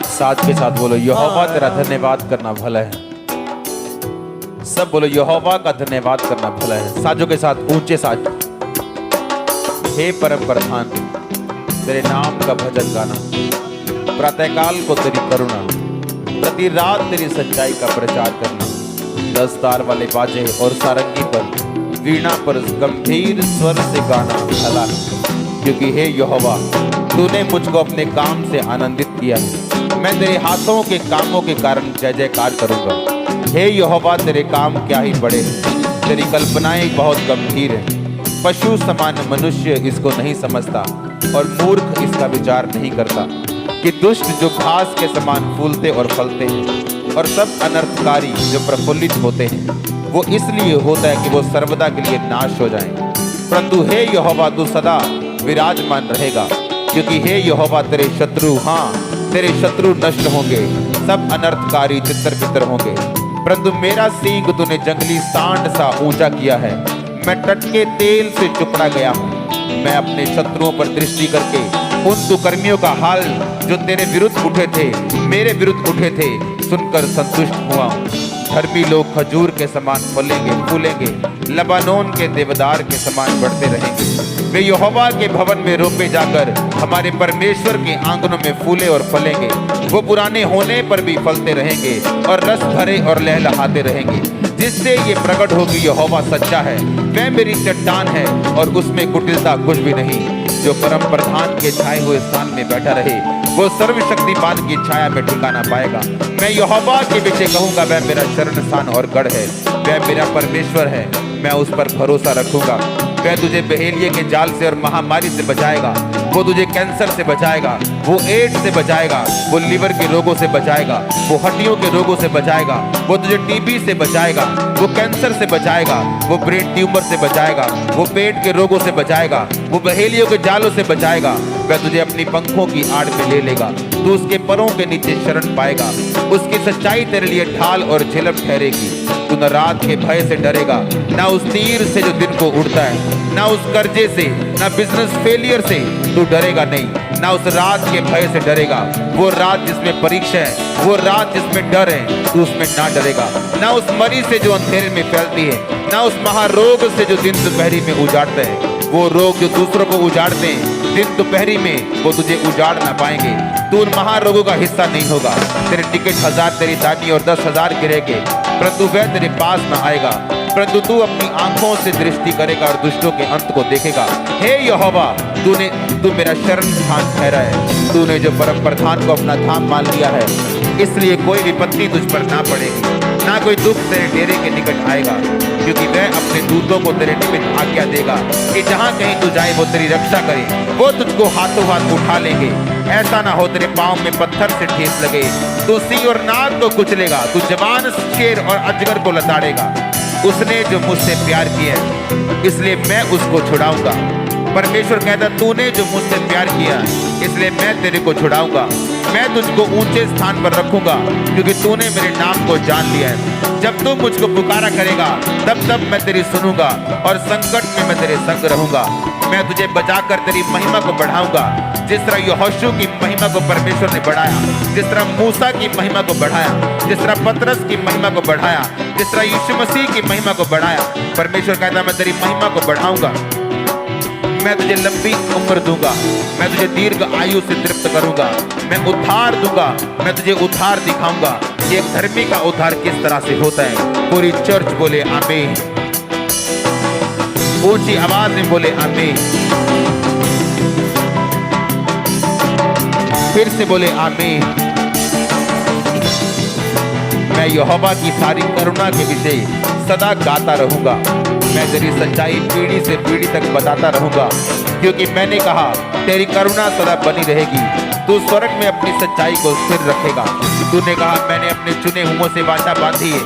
साथ के साथ बोलो यहोवा तेरा धन्यवाद करना भला है। सब बोलो यहोवा का धन्यवाद करना भला है। साजों के साथ ऊंचे साज। हे परम प्रधान, तेरे नाम का भजन गाना, प्रातःकाल को तेरी करुणा, प्रति रात तेरी सच्चाई का प्रचार करना, 10 तार वाले बाजे और सारंगी पर, वीणा पर गंभीर स्वर से गाना भला है। क्योंकि हे यहोवा, तूने मुझको अपने काम से आनंदित किया है। मैं तेरे हाथों के कामों के कारण जय जयकार करूंगा। हे यहोवा, तेरे काम क्या ही बड़े हैं, तेरी कल्पनाएं बहुत गंभीर हैं। पशु समान मनुष्य इसको नहीं समझता और मूर्ख इसका विचार नहीं करता कि दुष्ट जो घास के समान फूलते और फलते हैं और सब अनर्थकारी जो प्रफुल्लित होते हैं, वो इसलिए होता है कि वो सर्वदा के लिए नाश हो जाएं। परंतु हे यहोवा, तू सदा विराजमान रहेगा। क्योंकि हे यहोवा, तेरे शत्रु, हाँ तेरे शत्रु नष्ट होंगे, सब अनर्थकारी तितर बितर होंगे। परंतु मेरा सींग तूने जंगली सांड सा ऊंचा किया है। मैं टटके तेल से चुपड़ा गया हूँ। मैं अपने शत्रुओं पर दृष्टि करके उन दुष्कर्मियों का हाल जो तेरे विरुद्ध उठे थे, मेरे विरुद्ध उठे थे, सुनकर संतुष्ट हुआ हूँ। धर्मी लोग खजूर के समान फलेंगे फूलेंगे, लबानोन के देवदार के समान बढ़ते रहेंगे। वे यहोवा के भवन में रोपे जाकर हमारे परमेश्वर के आंगनों में फूले और फलेंगे। वो पुराने होने पर भी फलते रहेंगे और रस भरे और लहलहाते रहेंगे। जिससे ये प्रकट होगी यहोवा सच्चा है, वह मेरी चट्टान है और उसमें कुटिलता कुछ भी नहीं। जो परम प्रधान के छाए हुए स्थान में बैठा रहे, वो सर्वशक्तिमान की छाया में ठिकाना पाएगा। मैं यहोवा के पीछे कहूंगा, वह मेरा शरण स्थान और गढ़ है, वह मेरा परमेश्वर है, मैं उस पर भरोसा रखूंगा। वह तुझे बहेलिये के जाल से और महामारी से बचाएगा। वो तुझे कैंसर से बचाएगा, वो एड्स से बचाएगा, वो लीवर के रोगों से बचाएगा, वो हड्डियों के रोगों से बचाएगा, वो तुझे टीबी से बचाएगा, वो कैंसर से बचाएगा, वो ब्रेन ट्यूमर से बचाएगा, वो पेट के रोगों से बचाएगा, वो बहेलियों के जालों से बचाएगा। वह तुझे अपनी पंखों की आड़ में ले लेगा, तू उसके परों के नीचे शरण पाएगा। उसकी सच्चाई तेरे लिए ढाल और झिलम ठहरेगी। तू न रात के भय से डरेगा, ना उस तीर से जो दिन को उड़ता है, ना उस कर्जे से, ना बिजनेस फेलियर से तू डरेगा नहीं, ना उस रात के भय से डरेगा। वो रात जिसमें परीक्षा है, वो रात जिसमें डर है, तू उसमें ना डरेगा। ना उस मरी से जो अंधेरे में फैलती है, ना उस महारोग से जो दिन दोपहरी में उजाड़ते हैं। वो रोग जो दूसरों को उजाड़ते हैं, दिन दोपहरी में वो तुझे उजाड़ ना पाएंगे। तू उन महारोगों का हिस्सा नहीं होगा। तेरे टिकट 1000 तेरी दानी और 10,000 गिरेंगे, परंतु वह तेरे पास न आएगा। परंतु तू अपनी आंखों से दृष्टि करेगा और दुष्टों के अंत को देखेगा। हे यहोवा, तू मेरा शरण स्थान ठहरा है। तूने जो परम प्रधान को अपना धाम मान लिया है, इसलिए कोई विपत्ति तुझ पर ना पड़ेगी, ना कोई दुख तेरे डेरे के निकट आएगा। क्योंकि वह अपने दूतों को तेरे निमित्त आज्ञा देगा कि जहाँ कहीं तू जाए वो तेरी रक्षा करे। वो तुझको हाथों हाथ उठा लेंगे, ऐसा ना हो तेरे पाँव में पत्थर से ठेस लगे। तू सिंह और नाग को कुचलेगा, तू जवान शेर और अजगर को लताड़ेगा। उसने जो मुझसे प्यार किया है, इसलिए मैं उसको छुड़ाऊंगा। परमेश्वर कहता, तूने जो मुझसे प्यार किया, इसलिए मैं तेरे को छुड़ाऊंगा। मैं तुझको ऊंचे स्थान पर रखूंगा, क्योंकि तूने मेरे नाम को जान लिया है। जब तू मुझको पुकारा करेगा, तब मैं तेरी सुनूंगा और संकट में मैं तेरे संग रहूंगा। मैं तुझे बचाकर तेरी महिमा को बढ़ाऊंगा। जिस तरह यहोशू की महिमा को परमेश्वर ने बढ़ाया, जिस तरह मूसा की महिमा को बढ़ाया, जिस तरह पतरस की महिमा को बढ़ाया, जिस तरह यीशु मसीह की महिमा को बढ़ाया, परमेश्वर कहता, मैं तेरी महिमा को बढ़ाऊंगा। मैं तुझे लंबी उम्र दूंगा, मैं तुझे दीर्घ आयु से तृप्त करूंगा, मैं उद्धार दूंगा, मैं तुझे उद्धार दिखाऊंगा। ये एक धर्मी का उद्धार किस तरह से होता है। पूरी चर्च बोले आमीन, ऊंची आवाज में बोले आमीन, फिर से बोले आमीन। मैं यहोवा की सारी करुणा के विषय सदा गाता रहूंगा। मैं तेरी सच्चाई पीढ़ी से पीढ़ी तक बताता रहूंगा, क्योंकि मैंने कहा तेरी करुणा सदा बनी रहेगी। तू स्वर्ग में अपनी सच्चाई को स्थिर रखेगा। तूने कहा, मैंने अपने चुने हुओं से वाचा बांधी है,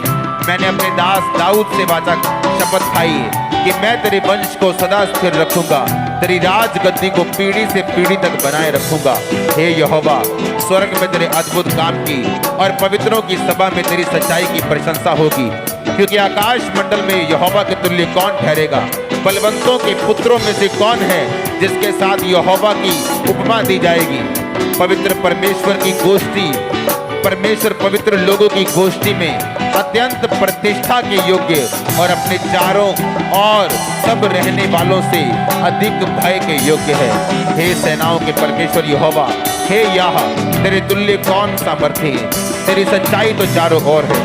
मैंने अपने दास दाऊद से वाचा शपथ खाई है कि मैं तेरे वंश को सदा स्थिर रखूंगा, तेरी राज गद्दी को पीढ़ी से पीढ़ी तक बनाए रखूंगा। हे यहोवा, स्वर्ग में तेरे अद्भुत काम की और पवित्रों की सभा में तेरी सच्चाई की प्रशंसा होगी। क्योंकि आकाश मंडल में यहोवा के तुल्य कौन ठहरेगा? बलवंतों के पुत्रों में से कौन है जिसके साथ यहोवा की उपमा दी जाएगी? पवित्र परमेश्वर की गोष्ठी, परमेश्वर पवित्र लोगों की गोष्ठी में अत्यंत प्रतिष्ठा के योग्य और अपने चारों और सब रहने वालों से अधिक भय के योग्य है। हे सेनाओं के परमेश्वर यहोवा, हे याह, तेरे तुल्य कौन सामर्थी है? तेरी सच्चाई तो चारों ओर है।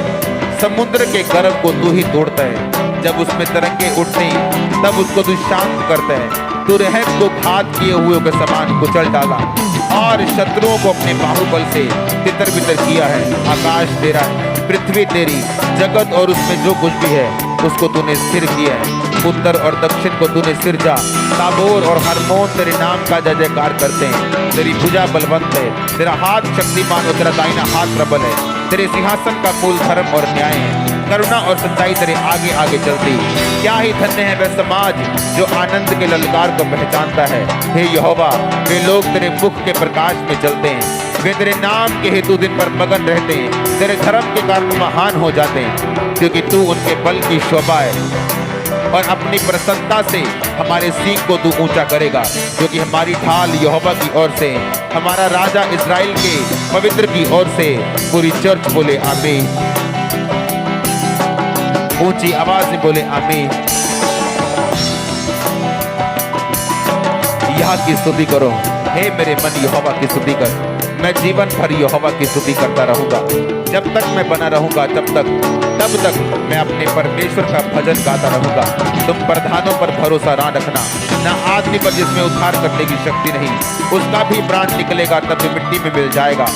समुद्र के गर्भ को तू ही तोड़ता है, जब उसमें तरंगे उठते हैं तब उसको तू शांत करता है। तू रहब को घात किए हुए के समान कुचल डाला और शत्रुओं को अपने बाहुबल से तितर बितर किया है। आकाश तेरा है, पृथ्वी तेरी, जगत और उसमें जो कुछ भी है उसको तूने स्थिर किया है। उत्तर और दक्षिण को तूने सिरजा। ताबोर और हरमोन तेरे नाम का जय जयकार करते हैं। तेरी भुजा बलवंत है, तेरा हाथ शक्तिमान और तेरा दाहिना हाथ प्रबल है। तेरे सिंहासन का मूल धर्म और न्याय है, करुणा और सच्चाई तेरे आगे आगे चलती। क्या ही धन्य है वह समाज जो आनंद के ललकार को पहचानता है। हे यहोवा, वे लोग तेरे मुख के प्रकाश में चलते हैं। वे तेरे नाम के हेतु दिन पर मगन रहते हैं, तेरे धर्म के कारण महान हो जाते हैं, क्योंकि तू उनके बल की शोभा है और अपनी प्रसन्नता से हमारे सींग को तू ऊंचा करेगा, क्योंकि हमारी ढाल यहोवा की ओर से, हमारा राजा इस्राएल के पवित्र की ओर से। पूरी चर्च बोले आमीन, ऊंची आवाज में बोले आमीन। यहाँ की स्तुति करो। हे मेरे मन यहोवा की स्तुति कर। मैं जीवन भर यहोवा की स्तुति करता रहूंगा। जब तक मैं बना रहूंगा तब तक मैं अपने परमेश्वर का भजन गाता रहूंगा। तुम प्रधानों पर भरोसा ना रखना, ना आदमी पर जिसमें उद्धार करने की शक्ति नहीं। उसका भी प्राण निकलेगा तब भी मिट्टी में मिल जाएगा।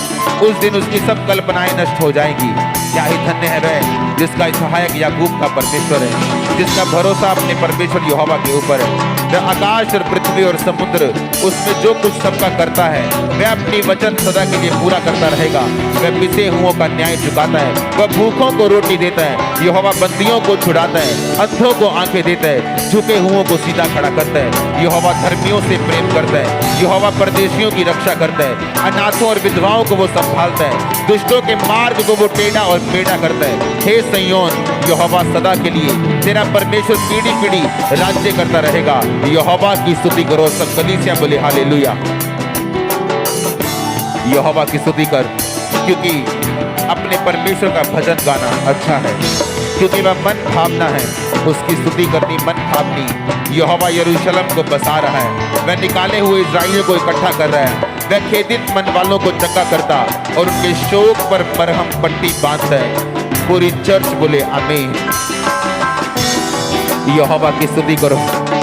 उस दिन उसकी सब कल्पनाएं नष्ट हो जाएंगी। क्या ही धन्य है वह जिसका सहायक याकूब का परमेश्वर है, जिसका भरोसा अपने परमेश्वर यहोवा के ऊपर है। वह आकाश और पृथ्वी और समुद्र उसमें जो कुछ सबका करता है, वह अपनी वचन सदा के लिए पूरा करता रहेगा। वह पिसे हुओं का न्याय चुकाता है, वह भूखों को रोटी देता है। यहोवा बंदियों को छुड़ाता है, अंधों को आंखें देता है, झुके हुओं को सीधा खड़ा करता है। यहोवा धर्मियों से प्रेम करता है, यहोवा परदेशियों की रक्षा करता है। अनाथों और विधवाओं को वो संभालता है, दुष्टों के मार्ग को वो टेढ़ा और मेढ़ा करता है। हे सिय्योन, यहोवा सदा के लिए, तेरा परमेश्वर पीढ़ी पीढ़ी राज्य करता रहेगा। यहोवा की स्तुति करो। सब कलीसिया बोले हालेलुया। यहोवा की स्तुति कर, क्योंकि अपने परमेश्वर का भजन गाना अच्छा है, क्योंकि वह मन भावना है। उसकी स्तुति करनी मन भावनी। यहोवा यरूशलेम को बसा रहा है, वह निकाले हुए इस्राएलियों को इकट्ठा कर रहा है। वह खेदित मन वालों को चंगा करता और उनके शोक पर मरहम पट्टी बांधता है। पूरी चर्च बोले आमीन। यहोवा की स्तुति करो।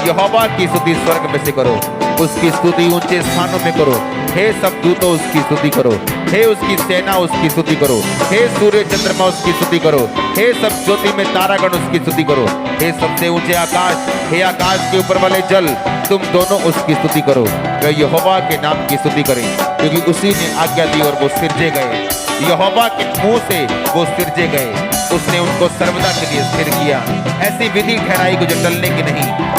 यहोवा की स्तुति स्वर्ग में से करो, उसकी स्तुति ऊंचे स्थानों में करो। हे सब दूतों उसकी स्तुति करो, हे उसकी सेना उसकी स्तुति करो। हे सूर्य चंद्रमा उसकी स्तुति करो, हे सब ज्योति में तारागण उसकी स्तुति करो। हे सबसे ऊंचे आकाश, हे आकाश के ऊपर वाले जल, तुम दोनों उसकी स्तुति करो। वे यहोवा के नाम की स्तुति करें, क्योंकि उसी ने आज्ञा दी और वो सिरजे गए। यहोवा के मुंह से वो सिरजे गए, उसने उनको सर्वदा के लिए स्थिर किया। ऐसी विधि ठहराई को जो टलने की नहीं।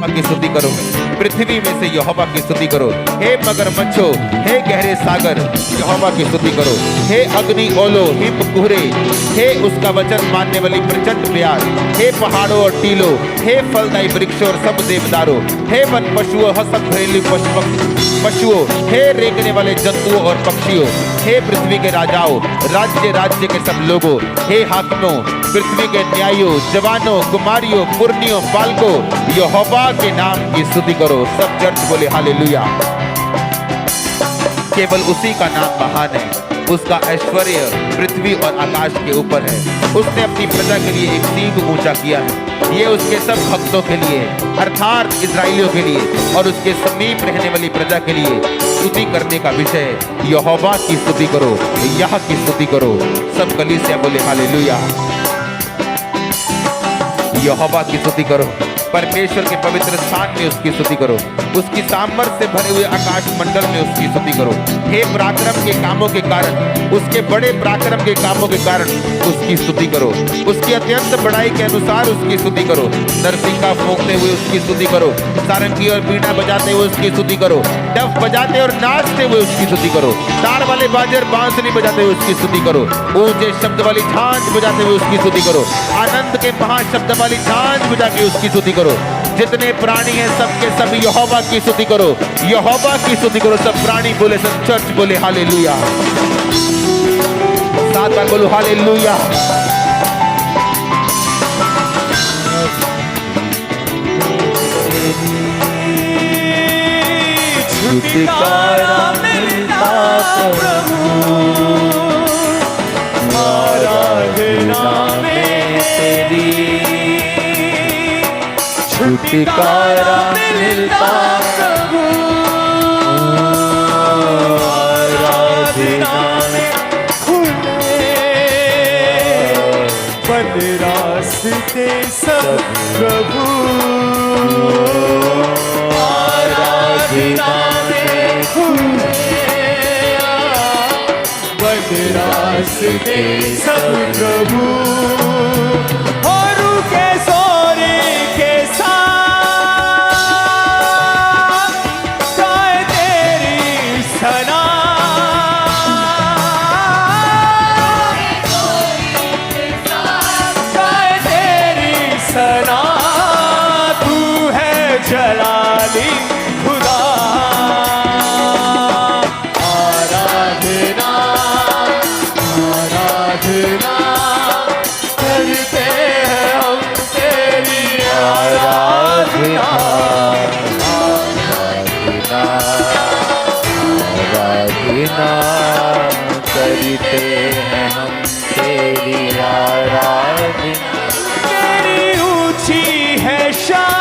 की स्तुति करो, पृथ्वी में से यहोवा की स्तुति करो। हे मगरमच्छो, हे गहरे सागर, यहोवा की स्तुति करो। हे अग्नि ओलो, हिम कुहरे, हे उसका वचन मानने वाली प्रचंड प्यार, हे पहाड़ों और टीलों, हे फलदायी वृक्षों और सब देवदारों, हे वन पशुओं, सब घरेलू पशुओं, हे रेंगने वाले जंतुओं और पक्षियों, हे पृथ्वी के राजाओं, राज्य राज्य के सब लोगों, हे हाकिमों, पृथ्वी के न्यायों, जवानों, कुमारियों, पुरनियों, बालकों, यहोवा के नाम की स्तुति करो। सब चर्च बोले हालेलुया। केवल उसी का नाम महान है, उसका ऐश्वर्य पृथ्वी और आकाश के ऊपर है। उसने अपनी प्रजा के लिए एक सींग ऊंचा किया है। ये उसके सब भक्तों के लिए, अर्थात इजराइलियों के लिए और उसके समीप रहने वाली प्रजा के लिए स्तुति करने का विषय है। यहोवा की स्तुति करो, यह की स्तुति करो। सब कलीसिया बोले हालेलुया। यहोवा की स्तुति करो, परमेश्वर के पवित्र स्थान में उसकी स्तुति करो, उसकी सामर्थ्य से भरे हुए आकाश मंडल में उसकी स्तुति करो। हे पराक्रम के कामों के कारण, उसके बड़े पराक्रम के कामों के कारण उसकी स्तुति करो। उसकी अत्यंत बड़ाई के अनुसार उसकी स्तुति करो। नरसिंगा फूंकते हुए उसकी स्तुति करो, सारंगी और बीड़ा बजाते हुए उसकी स्तुति करो, डफ बजाते और नाचते हुए उसकी स्तुति करो, तार वाले बाजे और बांसुरी बजाते हुए उसकी स्तुति करो, ऊंचे शब्द वाली झांझ बजाते हुए उसकी स्तुति करो, आनंद के महाशब्द वाली झांझ बजा के उसकी स्तुति करो। जितने प्राणी हैं सबके सब यहोवा की स्तुति करो, यहोवा की स्तुति करो। सब प्राणी बोले, सब चर्च बोले हालेलुया। 7 बार बोलो हालेलुया। छुटकारा मिलता प्रभु, आराधना में तेरी। छुटकारा मिलता प्रभु, आराधना में खुले बंद रास्ते सब प्रभु, आराधना में खुले बंद रास्ते सब प्रभु। और के सोरे के साथ गाए तेरी सना, गाए तेरी सना। तू है जलाली खुदा, आराधना आराधना करते हैं हम तेरी, आराधना आराधना आराधना करते हैं हम तेरी आराधना। तेरी ऊंची है शान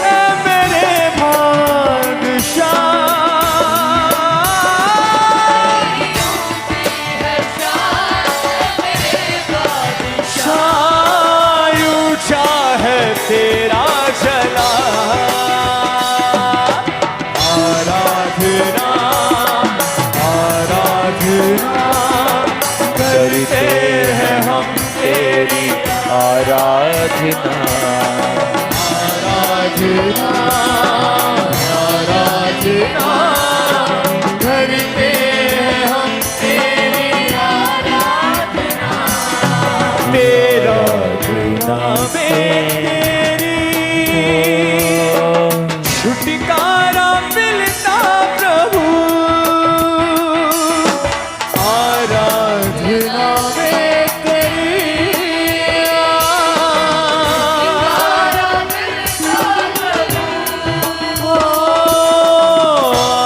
ऐ मेरे बादशाह, ऊंचा है तेरा जला, आराधना आराधना करते हैं हम तेरी, आराधना आराधना आराधना करते हैं हम तेरी, आराधना तेरा नाम तेरी। छुटकारा मिलता प्रभु, आराधना में तेरी,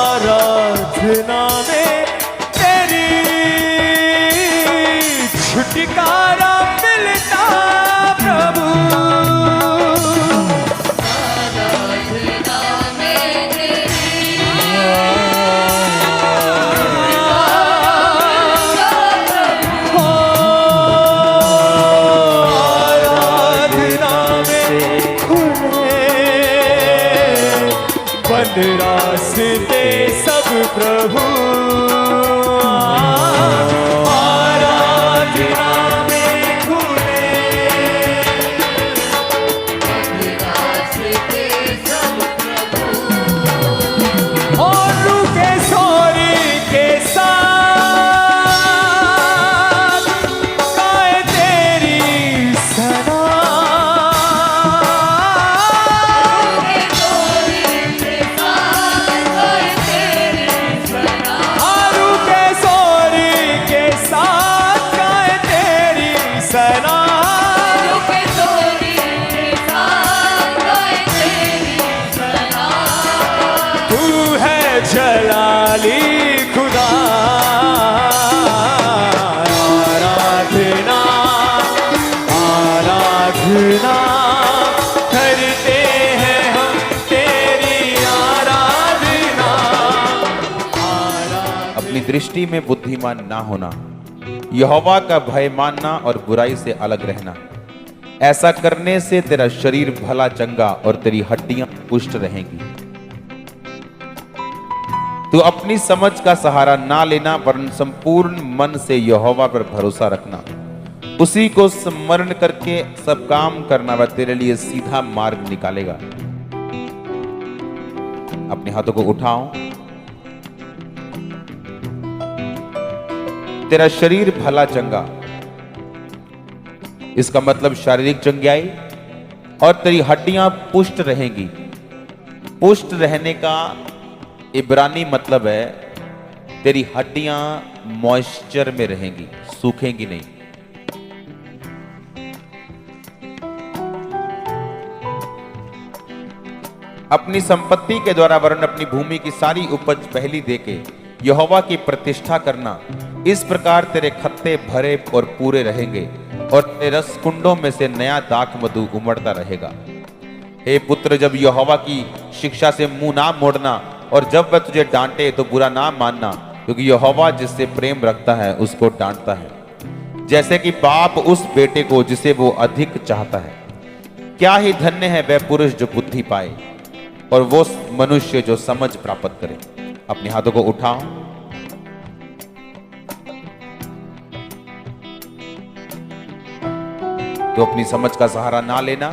आराधना में तेरी। छुटकारा मिलता प्रभु, बंद रास्ते सब प्रभु, आराधना में खुले बंद रास्ते सब प्रभु। और रुके सोरी के साथ गाए तेरी सना, जलाली खुदा, आराधना आराधना करते हैं हम तेरी, आराधना अपनी दृष्टि में बुद्धिमान ना होना, यहोवा का भय मानना और बुराई से अलग रहना। ऐसा करने से तेरा शरीर भला चंगा और तेरी हड्डियां पुष्ट रहेंगी। तू अपनी समझ का सहारा ना लेना, वरन संपूर्ण मन से यहोवा पर भरोसा रखना। उसी को स्मरण करके सब काम करना, वह तेरे लिए सीधा मार्ग निकालेगा। अपने हाथों को उठाओ। तेरा शरीर भला चंगा, इसका मतलब शारीरिक चंगाई, और तेरी हड्डियां पुष्ट रहेंगी। पुष्ट रहने का इब्रानी मतलब है तेरी हड्डियां मॉइस्चर में रहेंगी, सूखेंगी नहीं। अपनी संपत्ति के द्वारा वरन अपनी भूमि की सारी उपज पहली देके यहोवा की प्रतिष्ठा करना। इस प्रकार तेरे खत्ते भरे और पूरे रहेंगे और तेरे रस कुंडों में से नया दाख मधु उमड़ता रहेगा। हे पुत्र, जब यहोवा की शिक्षा से मुंह ना मोड़ना और जब वह तुझे डांटे तो बुरा ना मानना, क्योंकि यहोवा जिससे प्रेम रखता है उसको डांटता है, जैसे कि बाप उस बेटे को जिसे वो अधिक चाहता है। क्या ही धन्य है वह पुरुष जो बुद्धि पाए और वो मनुष्य जो समझ प्राप्त करे। अपने हाथों को उठाओ। तो अपनी समझ का सहारा ना लेना,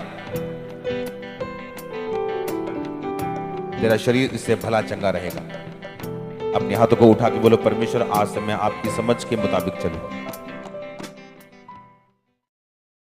तेरा शरीर इससे भला चंगा रहेगा। अपने हाथों को उठा के बोलो, परमेश्वर आज से मैं आपकी समझ के मुताबिक चलूं।